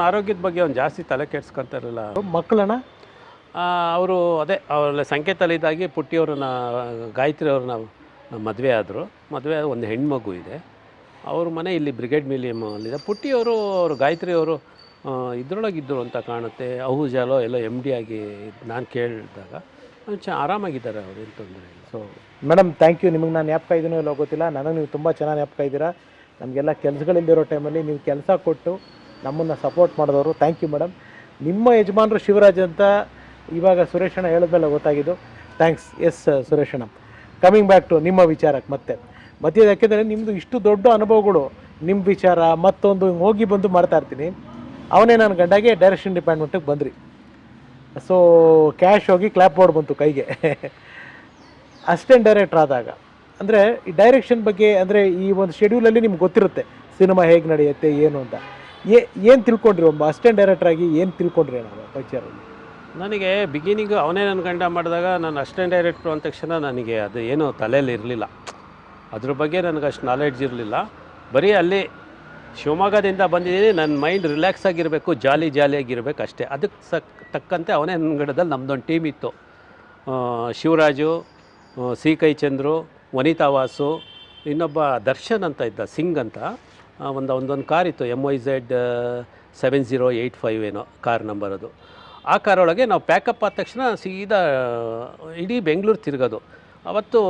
ಆರೋಗ್ಯದ ಬಗ್ಗೆ ಅವನು ಜಾಸ್ತಿ ತಲೆ ಕೆಡ್ಸ್ಕೊತಾ ಇರಲಿಲ್ಲ. ಮಕ್ಕಳಣ್ಣ ಅವರು ಅವರೆಲ್ಲ ಸಂಕೇತಲ್ಲಿದ್ದಾಗಿ ಪುಟ್ಟಿಯವ್ರನ್ನ, ಗಾಯತ್ರಿ ಅವ್ರನ್ನ ಮದುವೆ ಆದರು. ಮದುವೆ ಒಂದು ಹೆಣ್ಮಗು ಇದೆ. ಅವ್ರ ಮನೆ ಇಲ್ಲಿ ಬ್ರಿಗೇಡ್ ಮಿಲಿಯಮಲ್ಲಿದೆ. ಪುಟ್ಟಿಯವರು, ಅವರು ಗಾಯತ್ರಿ ಅವರು ಇದರೊಳಗಿದ್ದರು ಅಂತ ಕಾಣುತ್ತೆ. ಅಹುಜಾಲೋ ಎಲ್ಲೋ MD ಆಗಿ ನಾನು ಕೇಳಿದಾಗ ಆರಾಮಾಗಿದ್ದಾರೆ ಅವರು, ಏನು ತೊಂದರೆ ಇಲ್ಲ. So madam, thank you. ನಿಮಗೆ ನಾನು ಜ್ಞಾಪಕ ಇದೀನೋ ಇಲ್ಲೋ ಗೊತ್ತಿಲ್ಲ, ನನಗೆ ನೀವು ತುಂಬ ಚೆನ್ನಾಗಿ ಜ್ಞಾಪಕ ಇದ್ದೀರಾ. ನಮಗೆಲ್ಲ ಕೆಲಸಗಳಿಲ್ದಿರೋ ಟೈಮಲ್ಲಿ ನೀವು ಕೆಲಸ ಕೊಟ್ಟು ನಮ್ಮನ್ನು ಸಪೋರ್ಟ್ ಮಾಡಿದವರು. Thank you madam. ನಿಮ್ಮ ಯಜಮಾನರು ಶಿವರಾಜ್ ಅಂತ ಇವಾಗ ಸುರೇಶಣ್ಣ ಹೇಳಿದ್ಮೇಲೆ ಗೊತ್ತಾಗಿದ್ದು. ಥ್ಯಾಂಕ್ಸ್. ಎಸ್ ಸುರೇಶಣ್ಣ, ಕಮಿಂಗ್ ಬ್ಯಾಕ್ ಟು ನಿಮ್ಮ ವಿಚಾರಕ್ಕೆ ಮತ್ತೆ ಯಾಕೆಂದರೆ ನಿಮ್ಮದು ಇಷ್ಟು ದೊಡ್ಡ ಅನುಭವಗಳು, ನಿಮ್ಮ ವಿಚಾರ ಮತ್ತೊಂದು ಹೋಗಿ ಬಂದು ಮಾಡ್ತಾ ಇರ್ತೀನಿ. ಅವನೇ ನನ್ನ ಗಂಡಾಗೆ ಡೈರೆಕ್ಷನ್ ಡಿಪಾರ್ಟ್ಮೆಂಟಿಗೆ ಬಂದ್ರಿ. ಸೊ ಕ್ಯಾಶ್ ಹೋಗಿ ಕ್ಲಾಪ್ ಬೋರ್ಡ್ ಬಂತು ಕೈಗೆ. ಅಸಿಸ್ಟೆಂಟ್ ಡೈರೆಕ್ಟರ್ ಆದಾಗ ಅಂದರೆ ಈ ಡೈರೆಕ್ಷನ್ ಬಗ್ಗೆ, ಅಂದರೆ ಈ ಒಂದು ಶೆಡ್ಯೂಲಲ್ಲಿ ನಿಮ್ಗೆ ಗೊತ್ತಿರುತ್ತೆ ಸಿನಿಮಾ ಹೇಗೆ ನಡೆಯುತ್ತೆ ಏನು ಅಂತ. ಏನು ತಿಳ್ಕೊಂಡ್ರಿ ಒಬ್ಬ ಅಸಿಸ್ಟೆಂಟ್ ಡೈರೆಕ್ಟ್ರಾಗಿ? ಏನು ತಿಳ್ಕೊಂಡ್ರಿ ನಾವು ಪಿಕ್ಚರಲ್ಲಿ? ನನಗೆ ಬಿಗಿನಿಂಗು ಅವನೇ ನನ್ನ ಗಂಡ ಮಾಡಿದಾಗ ನಾನು ಅಸಿಸ್ಟೆಂಟ್ ಡೈರೆಕ್ಟ್ರು ಅಂದ ತಕ್ಷಣ ನನಗೆ ಅದು ಏನೂ ತಲೆಯಲ್ಲಿ ಇರಲಿಲ್ಲ. ಅದ್ರ ಬಗ್ಗೆ ನನಗೆ ಅಷ್ಟು ನಾಲೆಡ್ಜ್ ಇರಲಿಲ್ಲ. ಬರೀ ಅಲ್ಲಿ ಶಿವಮೊಗ್ಗದಿಂದ ಬಂದಿದ್ದೀನಿ, ನನ್ನ ಮೈಂಡ್ ರಿಲ್ಯಾಕ್ಸ್ ಆಗಿರಬೇಕು, ಜಾಲಿಯಾಗಿರ್ಬೇಕು ಅಷ್ಟೇ. ಅದಕ್ಕೆ ತಕ್ಕಂತೆ ಅವನೇ ನನ್ನ ಗಂಡದಲ್ಲಿ ನಮ್ಮದೊಂದು ಟೀಮ್ ಇತ್ತು. ಶಿವರಾಜು, ಸಿ ಕೈ ಚಂದ್ರು, ವನಿತಾ ವಾಸು, ಇನ್ನೊಬ್ಬ ದರ್ಶನ್ ಅಂತ ಇದ್ದ, ಸಿಂಗ್ ಅಂತ. ಒಂದೊಂದು ಕಾರ್ ಇತ್ತು, MYZ 7085 ಏನೋ ಕಾರ್ ನಂಬರ್ ಅದು. ಆ ಕಾರೊಳಗೆ ನಾವು ಪ್ಯಾಕಪ್ ಆದ ತಕ್ಷಣ ಸೀದಾ ಇಡೀ ಬೆಂಗಳೂರು ತಿರುಗೋದು. ಅವತ್ತು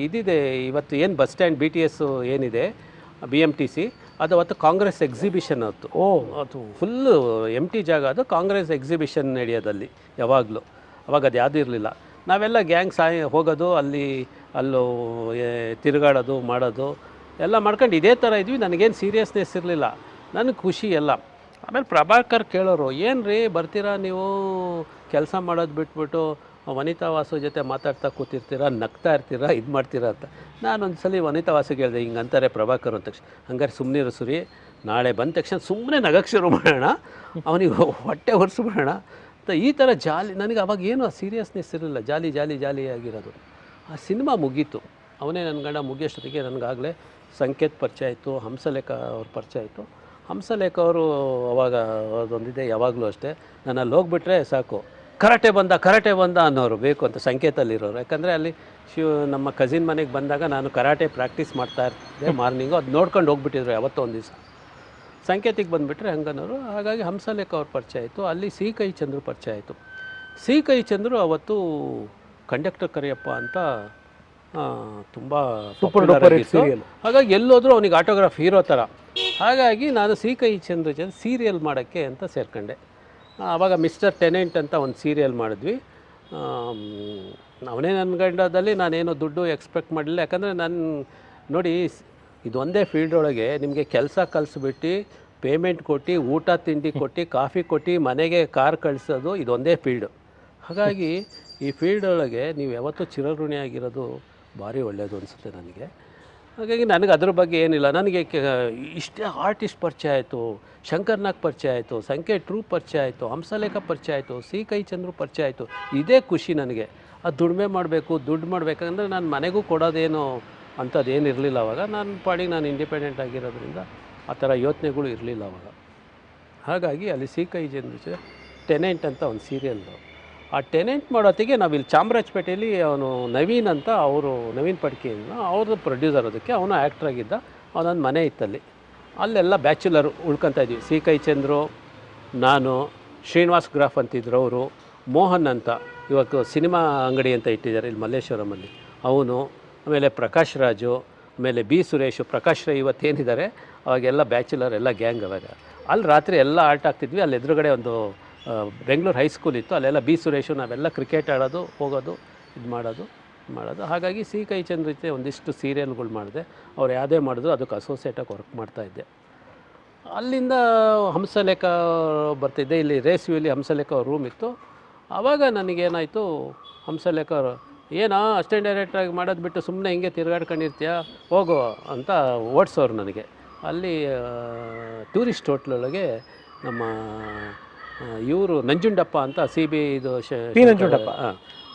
ಇದಿದೆ, ಇವತ್ತು ಏನು ಬಸ್ ಸ್ಟ್ಯಾಂಡ್ BTS ಏನಿದೆ BMTC, ಅದು ಅವತ್ತು ಕಾಂಗ್ರೆಸ್ ಎಕ್ಸಿಬಿಷನ್ ಆಯಿತು. ಅದು ಫುಲ್ಲು ಎಂಟಿ ಜಾಗ, ಅದು ಕಾಂಗ್ರೆಸ್ ಎಕ್ಸಿಬಿಷನ್ ನಡೆಯೋದಲ್ಲಿ ಯಾವಾಗಲೂ. ಅವಾಗ ಅದು ಯಾವುದೂ ಇರಲಿಲ್ಲ. ನಾವೆಲ್ಲ ಗ್ಯಾಂಗ್ ಹೋಗೋದು, ಅಲ್ಲೂ ತಿರುಗಾಡೋದು ಮಾಡೋದು ಎಲ್ಲ ಮಾಡ್ಕೊಂಡು ಇದೇ ಥರ ಇದ್ವಿ. ನನಗೇನು ಸೀರಿಯಸ್ನೆಸ್ ಇರಲಿಲ್ಲ, ನನಗೆ ಖುಷಿ ಎಲ್ಲ. ಆಮೇಲೆ ಪ್ರಭಾಕರ್ ಕೇಳೋರು, ಏನು ರೀ ಬರ್ತೀರಾ ನೀವು ಕೆಲಸ ಮಾಡೋದು ಬಿಟ್ಬಿಟ್ಟು ವನಿತಾ ವಾಸು ಜೊತೆ ಮಾತಾಡ್ತಾ ಕೂತಿರ್ತೀರಾ, ನಗ್ತಾ ಇರ್ತೀರಾ, ಇದು ಮಾಡ್ತೀರಾ ಅಂತ. ನಾನೊಂದು ಸಲ ವನಿತಾ ವಾಸುಗೆ ಹೇಳಿದೆ, ಹಿಂಗೆ ಅಂತಾರೆ ಪ್ರಭಾಕರ್ ಅಂದ ತಕ್ಷಣ. ಹಂಗಾರೆ ಸುಮ್ಮನಿರು ಸುರಿ, ನಾಳೆ ಬಂದ ತಕ್ಷಣ ಸುಮ್ಮನೆ ನಗಕ್ಕೆ ಶುರು ಮಾಡೋಣ, ಅವನಿಗೆ ಹೊಟ್ಟೆ ಹೊರಿಸ್ಬಿಡೋಣ ಅಂತ. ಈ ಥರ ಜಾಲಿ, ನನಗೆ ಅವಾಗ ಏನು ಆ ಸೀರಿಯಸ್ನೆಸ್ ಇರಲಿಲ್ಲ, ಜಾಲಿ ಜಾಲಿ ಜಾಲಿಯಾಗಿರೋದು. ಆ ಸಿನಿಮಾ ಮುಗೀತು, ಅವನೇ ನನ್ನ ಗಂಡ ಮುಗಿಯೋಷ್ಟೊತ್ತಿಗೆ ನನಗಾಗಲೇ ಸಂಕೇತ್ ಪರಿಚಯ ಆಯಿತು, ಹಂಸಲೇಖ ಅವ್ರ ಪರಿಚಯ ಆಯಿತು. ಹಂಸಲೇಖ ಅವರು ಅವಾಗ ಅದೊಂದಿದೆ, ಯಾವಾಗಲೂ ಅಷ್ಟೇ, ನಾನು ಅಲ್ಲಿ ಹೋಗ್ಬಿಟ್ರೆ ಸಾಕು, ಕರಾಟೆ ಬಂದ ಅನ್ನೋರು ಬೇಕು ಅಂತ ಸಂಕೇತಲ್ಲಿರೋರು. ಯಾಕಂದರೆ ಅಲ್ಲಿ ನಮ್ಮ ಕಸಿನ್ ಮನೆಗೆ ಬಂದಾಗ ನಾನು ಕರಾಟೆ ಪ್ರಾಕ್ಟೀಸ್ ಮಾಡ್ತಾ ಇರ್ತಿದ್ದೆ ಮಾರ್ನಿಂಗು, ಅದು ನೋಡ್ಕೊಂಡು ಹೋಗ್ಬಿಟ್ಟಿದ್ರು ಯಾವತ್ತೋ ಒಂದು ದಿವಸ. ಸಂಕೇತಿಗೆ ಬಂದುಬಿಟ್ರೆ ಹಂಗನೋರು. ಹಾಗಾಗಿ ಹಂಸಲೇಖ ಅವ್ರ ಪರಿಚಯ ಆಯಿತು. ಅಲ್ಲಿ ಸಿ ಕೈ ಚಂದ್ರು ಪರಿಚಯ ಆಯಿತು. ಸಿ ಕೈ ಚಂದ್ರು ಅವತ್ತು ಕಂಡಕ್ಟರ್ ಕರಿಯಪ್ಪ ಅಂತ ತುಂಬ ಸೂಪರ್ ಡೂಪರ್ ಸೀರಿಯಲ್. ಹಾಗಾಗಿ ಎಲ್ಲೋದ್ರೂ ಅವನಿಗೆ ಆಟೋಗ್ರಾಫ್ ಹೀರೋ ಥರ. ಹಾಗಾಗಿ ನಾನು ಸಿ ಕೈ ಚಂದ್ರು ಜೊತೆ ಸೀರಿಯಲ್ ಮಾಡೋಕ್ಕೆ ಅಂತ ಸೇರ್ಕೊಂಡೆ. ಆವಾಗ ಮಿಸ್ಟರ್ ಟೆನೆಂಟ್ ಅಂತ ಒಂದು ಸೀರಿಯಲ್ ಮಾಡಿದ್ವಿ. ಅವನೇ ನನ್ನ ಗಂಡದಲ್ಲಿ ನಾನೇನು ದುಡ್ಡು ಎಕ್ಸ್ಪೆಕ್ಟ್ ಮಾಡಲಿಲ್ಲ. ಯಾಕಂದರೆ ನಾನು ನೋಡಿ, ಇದು ಒಂದೇ ಫೀಲ್ಡ್ ಒಳಗೆ ನಿಮಗೆ ಕೆಲಸ ಕಲಿಸ್ಬಿಟ್ಟು ಪೇಮೆಂಟ್ ಕೊಟ್ಟು ಊಟ ತಿಂಡಿ ಕೊಟ್ಟು ಕಾಫಿ ಕೊಟ್ಟು ಮನೆಗೆ ಕಾರ್ ಕಳಿಸೋದು ಇದೊಂದೇ ಫೀಲ್ಡು. ಹಾಗಾಗಿ ಈ ಫೀಲ್ಡ್ ಒಳಗೆ ನೀವು ಯಾವತ್ತೂ ಚಿರಋಣಿಯಾಗಿರೋದು ಭಾರಿ ಒಳ್ಳೆಯದು ಅನಿಸುತ್ತೆ ನನಗೆ. ಹಾಗಾಗಿ ನನಗೆ ಅದ್ರ ಬಗ್ಗೆ ಏನಿಲ್ಲ. ನನಗೆ ಇಷ್ಟೇ ಆರ್ಟಿಸ್ಟ್ ಪರಿಚಯ ಆಯಿತು, ಶಂಕರ್ನಾಗ್ ಪರಿಚಯ ಆಯಿತು, ಸಂಕೇತ್ ಟ್ರೂ ಪರಿಚಯ ಆಯಿತು, ಹಂಸಲೇಖ ಪರಿಚಯ ಆಯಿತು, ಸಿ ಕೈ ಚಂದ್ರು ಪರಿಚಯ ಆಯಿತು. ಇದೇ ಖುಷಿ ನನಗೆ. ಅದು ದುಡಿಮೆ ಮಾಡಬೇಕು, ದುಡ್ಡು ಮಾಡಬೇಕಂದ್ರೆ ನಾನು ಮನೆಗೂ ಕೊಡೋದೇನು ಅಂಥದ್ದೇನು ಇರಲಿಲ್ಲ ಅವಾಗ. ನನ್ನ ಪಾಡಿಗೆ ನಾನು ಇಂಡಿಪೆಂಡೆಂಟ್ ಆಗಿರೋದ್ರಿಂದ ಆ ಥರ ಯೋಚನೆಗಳು ಇರಲಿಲ್ಲ ಅವಾಗ. ಹಾಗಾಗಿ ಅಲ್ಲಿ ಸಿ ಕೈ ಚಂದ್ರು ಟೆನೆಂಟ್ ಅಂತ ಒಂದು ಸೀರಿಯಲ್ಲು. ಆ ಟೆನೆಂಟ್ ಮಾಡೋತ್ತಿಗೆ ನಾವಿಲ್ಲಿ ಚಾಮರಾಜಪೇಟೆಯಲ್ಲಿ ಅವನು ನವೀನ್ ಅಂತ, ಅವರು ನವೀನ್ ಪಡ್ಕೆಯಿಂದ ಅವ್ರದ್ದು ಪ್ರೊಡ್ಯೂಸರ್. ಅದಕ್ಕೆ ಅವನು ಆ್ಯಕ್ಟ್ರ್ ಆಗಿದ್ದ. ಅವನೊಂದು ಮನೆ ಇತ್ತಲ್ಲಿ, ಅಲ್ಲೆಲ್ಲ ಬ್ಯಾಚುಲರ್ ಉಳ್ಕೊತಾ ಇದ್ವಿ. ಸಿ ಕೈ ಚಂದ್ರು, ನಾನು, ಶ್ರೀನಿವಾಸ್ ಗ್ರಾಫ್ ಅಂತಿದ್ರು ಅವರು, ಮೋಹನ್ ಅಂತ ಇವಾಗ ಸಿನಿಮಾ ಅಂಗಡಿ ಅಂತ ಇಟ್ಟಿದ್ದಾರೆ ಇಲ್ಲಿ ಮಲ್ಲೇಶ್ವರಮಲ್ಲಿ ಅವನು, ಆಮೇಲೆ ಪ್ರಕಾಶ್ ರಾಜು, ಆಮೇಲೆ ಬಿ ಸುರೇಶು, ಪ್ರಕಾಶ್ ರೈ ಇವತ್ತೇನಿದ್ದಾರೆ ಅವಾಗೆಲ್ಲ ಬ್ಯಾಚುಲರ್ ಎಲ್ಲ ಗ್ಯಾಂಗ್. ಅವಾಗ ಅಲ್ಲಿ ರಾತ್ರಿ ಎಲ್ಲ ಆಟ ಆಗ್ತಿದ್ವಿ. ಅಲ್ಲಿ ಎದುರುಗಡೆ ಒಂದು ಬೆಂಗಳೂರು ಹೈಸ್ಕೂಲ್ ಇತ್ತು, ಅಲ್ಲೆಲ್ಲ ಬಿ ಸುರೇಶು ನಾವೆಲ್ಲ ಕ್ರಿಕೆಟ್ ಆಡೋದು, ಹೋಗೋದು, ಇದು ಮಾಡೋದು. ಹಾಗಾಗಿ ಸಿ ಕೈ ಚಂದ್ರ ಜೊತೆ ಒಂದಿಷ್ಟು ಸೀರಿಯಲ್ಗಳು ಮಾಡಿದೆ. ಅವ್ರು ಯಾವುದೇ ಮಾಡಿದ್ರು ಅದಕ್ಕೆ ಅಸೋಸಿಯೇಟಾಗಿ ವರ್ಕ್ ಮಾಡ್ತಾಯಿದ್ದೆ. ಅಲ್ಲಿಂದ ಹಂಸಲೇಖ ಬರ್ತಿದ್ದೆ. ಇಲ್ಲಿ ರೇಸ್ವಿಲಿ ಹಂಸಲೇಖ ಅವ್ರ ರೂಮ್ ಇತ್ತು. ಆವಾಗ ನನಗೇನಾಯಿತು, ಹಂಸಲೇಖ ಅವರು ಏನೋ ಅಸಿಸ್ಟೆಂಟ್ ಡೈರೆಕ್ಟ್ರಾಗಿ ಮಾಡೋದು ಬಿಟ್ಟು ಸುಮ್ಮನೆ ಹಿಂಗೆ ತಿರುಗಾಡ್ಕೊಂಡಿರ್ತೀಯ, ಹೋಗೋ ಅಂತ ಓಡಿಸೋರು ನನಗೆ. ಅಲ್ಲಿ ಟೂರಿಸ್ಟ್ ಹೋಟ್ಲೊಳಗೆ ನಮ್ಮ ಇವರು ನಂಜುಂಡಪ್ಪ ಅಂತ CBI ಇದು ನಂಜುಂಡಪ್ಪ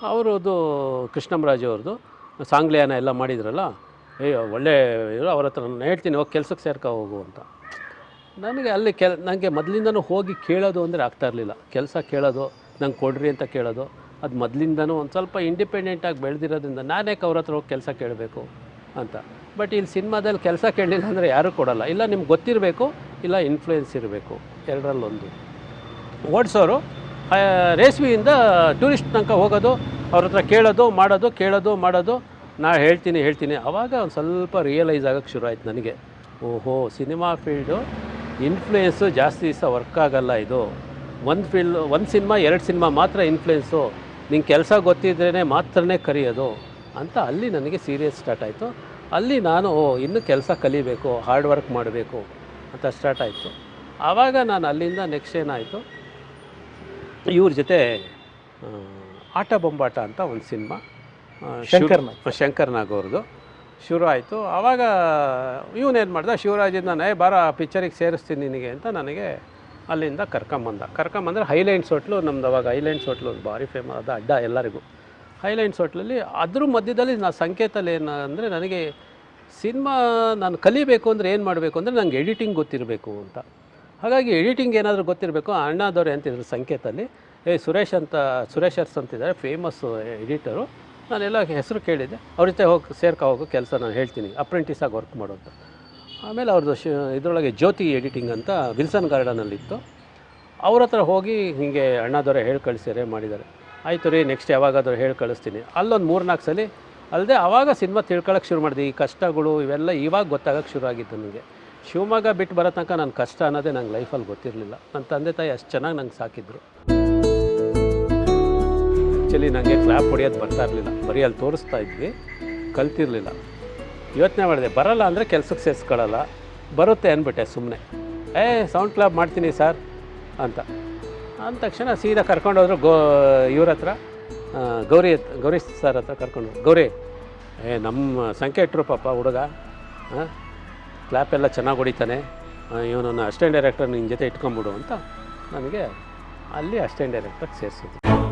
ಅವರದು, ಕೃಷ್ಣಮರಾಜು ಅವ್ರದ್ದು ಸಾಂಗ್ಲಿಯಾನ ಎಲ್ಲ ಮಾಡಿದ್ರಲ್ಲ, ಒಳ್ಳೆ ಇವರು. ಅವ್ರ ಹತ್ರ ನಾನು ಹೇಳ್ತೀನಿ, ಹೋಗಿ ಕೆಲ್ಸಕ್ಕೆ ಸೇರ್ಕೊ ಹೋಗು ಅಂತ. ನನಗೆ ಅಲ್ಲಿ ನನಗೆ ಮೊದಲಿಂದನೂ ಹೋಗಿ ಕೇಳೋದು ಅಂದರೆ ಆಗ್ತಾ ಇರಲಿಲ್ಲ. ಕೆಲಸ ಕೇಳೋದು, ನಂಗೆ ಕೊಡ್ರಿ ಅಂತ ಕೇಳೋದು, ಅದು ಮೊದಲಿಂದನೂ ಒಂದು ಸ್ವಲ್ಪ ಇಂಡಿಪೆಂಡೆಂಟಾಗಿ ಬೆಳೆದಿರೋದ್ರಿಂದ ನಾನೇಕೆ ಅವ್ರ ಹತ್ರ ಹೋಗಿ ಕೆಲಸ ಕೇಳಬೇಕು ಅಂತ. ಬಟ್ ಇಲ್ಲಿ ಸಿನಿಮಾದಲ್ಲಿ ಕೆಲಸ ಕೇಳಲಿಲ್ಲ ಅಂದರೆ ಯಾರೂ ಕೊಡೋಲ್ಲ. ಇಲ್ಲ ನಿಮ್ಗೆ ಗೊತ್ತಿರಬೇಕು, ಇಲ್ಲ ಇನ್ಫ್ಲೂಯೆನ್ಸ್ ಇರಬೇಕು, ಎರಡರಲ್ಲೊಂದು. ಓಡಿಸೋರು ರೇಸ್ವಿಯಿಂದ ಟೂರಿಸ್ಟ್ ತನಕ ಹೋಗೋದು, ಅವ್ರ ಹತ್ರ ಕೇಳೋದು ಮಾಡೋದು. ನಾ ಹೇಳ್ತೀನಿ. ಆವಾಗ ಒಂದು ಸ್ವಲ್ಪ ರಿಯಲೈಸ್ ಆಗೋಕ್ಕೆ ಶುರು ಆಯ್ತು ನನಗೆ. ಓಹೋ, ಸಿನಿಮಾ ಫೀಲ್ಡು ಇನ್ಫ್ಲೂಯೆನ್ಸು ಜಾಸ್ತಿ ದಿವಸ ವರ್ಕ್ ಆಗೋಲ್ಲ. ಇದು ಒಂದು ಸಿನಿಮಾ 2 ಸಿನಿಮಾ ಮಾತ್ರ ಇನ್ಫ್ಲೂಯೆನ್ಸು, ನಿಂಗೆ ಕೆಲಸ ಗೊತ್ತಿದ್ರೇ ಮಾತ್ರನೇ ಕರೆಯೋದು ಅಂತ. ಅಲ್ಲಿ ನನಗೆ ಸೀರಿಯಸ್ ಸ್ಟಾರ್ಟ್ ಆಯಿತು. ಅಲ್ಲಿ ನಾನು ಇನ್ನೂ ಕೆಲಸ ಕಲಿಬೇಕು, ಹಾರ್ಡ್ ವರ್ಕ್ ಮಾಡಬೇಕು ಅಂತ ಸ್ಟಾರ್ಟ್ ಆಯಿತು. ಆವಾಗ ನಾನು ಅಲ್ಲಿಂದ ನೆಕ್ಸ್ಟ್ ಏನಾಯಿತು, ಇವ್ರ ಜೊತೆ ಆಟ ಬೊಂಬಾಟ ಅಂತ ಒಂದು ಸಿನಿಮಾ ಶಂಕರ್ನಾಗ್ ಅವ್ರದ್ದು ಶುರು ಆಯಿತು. ಆವಾಗ ಇವನೇನು ಮಾಡ್ದ, ಶಿವರಾಜಿಂದ ಬಾರ ಪಿಕ್ಚರಿಗೆ ಸೇರಿಸ್ತೀನಿ ನಿನಗೆ ಅಂತ ನನಗೆ ಅಲ್ಲಿಂದ ಕರ್ಕೊಂಬಂದ್ರೆ ಹೈಲೈನ್ಸ್ ಹೋಟ್ಲು ನಮ್ದು. ಅವಾಗ ಹೈಲೈನ್ಸ್ ಹೋಟ್ಲು ಭಾರಿ ಫೇಮಸ್, ಅದು ಅಡ್ಡ ಎಲ್ಲರಿಗೂ. ಹೈಲೈನ್ಸ್ ಹೋಟ್ಲಲ್ಲಿ ಅದ್ರ ಮಧ್ಯದಲ್ಲಿ ಸಂಕೇತಲ್ಲಿ ಏನಂದರೆ, ನನಗೆ ಸಿನಿಮಾ ನಾನು ಕಲಿಬೇಕು ಅಂದರೆ ಏನು ಮಾಡಬೇಕು ಅಂದರೆ ನನಗೆ ಎಡಿಟಿಂಗ್ ಗೊತ್ತಿರಬೇಕು ಅಂತ. ಹಾಗಾಗಿ ಎಡಿಟಿಂಗ್ ಏನಾದರೂ ಗೊತ್ತಿರಬೇಕು. ಅಣ್ಣಾದವ್ರೆ ಅಂತಿದ್ರು ಸಂಕೇತಲ್ಲಿ, ಸುರೇಶ್ ಅರ್ಸ್ ಅಂತಿದ್ದಾರೆ, ಫೇಮಸ್ಸು ಎಡಿಟರು. ನಾನೆಲ್ಲ ಹೆಸರು ಕೇಳಿದ್ದೆ. ಅವ್ರ ಜೊತೆ ಹೋಗೋ ಕೆಲಸ ನಾನು ಹೇಳ್ತೀನಿ, ಅಪ್ರೆಂಟಿಸಾಗಿ ವರ್ಕ್ ಮಾಡೋದು. ಆಮೇಲೆ ಅವ್ರದ್ದು ಇದರೊಳಗೆ ಜ್ಯೋತಿ ಎಡಿಟಿಂಗ್ ಅಂತ ವಿಲ್ಸನ್ ಗಾರ್ಡನಲ್ಲಿತ್ತು. ಅವ್ರ ಹತ್ರ ಹೋಗಿ ಹೀಗೆ ಅಣ್ಣಾದವ್ರೆ ಹೇಳಿ ಕಳಿಸ್ಯಾರೆ ಮಾಡಿದ್ದಾರೆ. ಆಯಿತು ರೀ, ನೆಕ್ಸ್ಟ್ ಯಾವಾಗಾದರೂ ಹೇಳಿ ಕಳಿಸ್ತೀನಿ. ಅಲ್ಲೊಂದು 3-4 ಸಲ ಅಲ್ಲದೆ ಆವಾಗ ಸಿನಿಮಾ ತಿಳ್ಕೊಳ್ಳೋಕೆ ಶುರು ಮಾಡಿದೆ. ಈ ಕಷ್ಟಗಳು ಇವೆಲ್ಲ ಇವಾಗ ಗೊತ್ತಾಗೋಕ್ಕೆ ಶುರು ಆಗಿತ್ತು ನನಗೆ. ಶಿವಮೊಗ್ಗ ಬಿಟ್ಟು ಬರೋ ತನಕ ನನ್ನ ಕಷ್ಟ ಅನ್ನೋದೇ ನಂಗೆ ಲೈಫಲ್ಲಿ ಗೊತ್ತಿರಲಿಲ್ಲ. ನನ್ನ ತಂದೆ ತಾಯಿ ಅಷ್ಟು ಚೆನ್ನಾಗಿ ನಂಗೆ ಸಾಕಿದ್ರು. ಆ್ಯಕ್ಚುಲಿ ನನಗೆ ಕ್ಲಾಪ್ ಹೊಡೆಯೋದು ಬರ್ತಾ ಇರಲಿಲ್ಲ, ಬರೀ ಅಲ್ಲಿ ತೋರಿಸ್ತಾ ಇದ್ವಿ, ಕಲ್ತಿರಲಿಲ್ಲ. ಯೋಚನೆ ಮಾಡಿದೆ, ಬರಲ್ಲ ಅಂದರೆ ಕೆಲ್ಸಕ್ಕೆ ಸೇರಿಸ್ಕೊಳ್ಳಲ್ಲ, ಬರುತ್ತೆ ಅಂದ್ಬಿಟ್ಟೆ ಸುಮ್ಮನೆ. ಸೌಂಡ್ ಕ್ಲಾಪ್ ಮಾಡ್ತೀನಿ ಸರ್ ಅಂತ ಅಂದ ತಕ್ಷಣ ಸೀದಾ ಕರ್ಕೊಂಡೋದ್ರು ಇವ್ರ ಹತ್ರ, ಗೌರಿ ಸರ್ ಹತ್ರ ಕರ್ಕೊಂಡು ಗೌರಿ ನಮ್ಮ ಸಂಖ್ಯೆ ಇಟ್ಟರು ಪಾಪ ಹುಡುಗ ಕ್ಲಾಪ್ ಎಲ್ಲ ಚೆನ್ನಾಗಿ ಹೊಡಿತಾನೆ, ಇವನನ್ನು ಅಸಿಸ್ಟೆಂಟ್ ಡೈರೆಕ್ಟರ್ ನಿನ್ನ ಜೊತೆ ಇಟ್ಕೊಂಬಿಡು ಅಂತ ನನಗೆ ಅಲ್ಲಿ ಅಸಿಸ್ಟೆಂಟ್ ಡೈರೆಕ್ಟರ್ ಸೇರಿಸಿದ್ರು.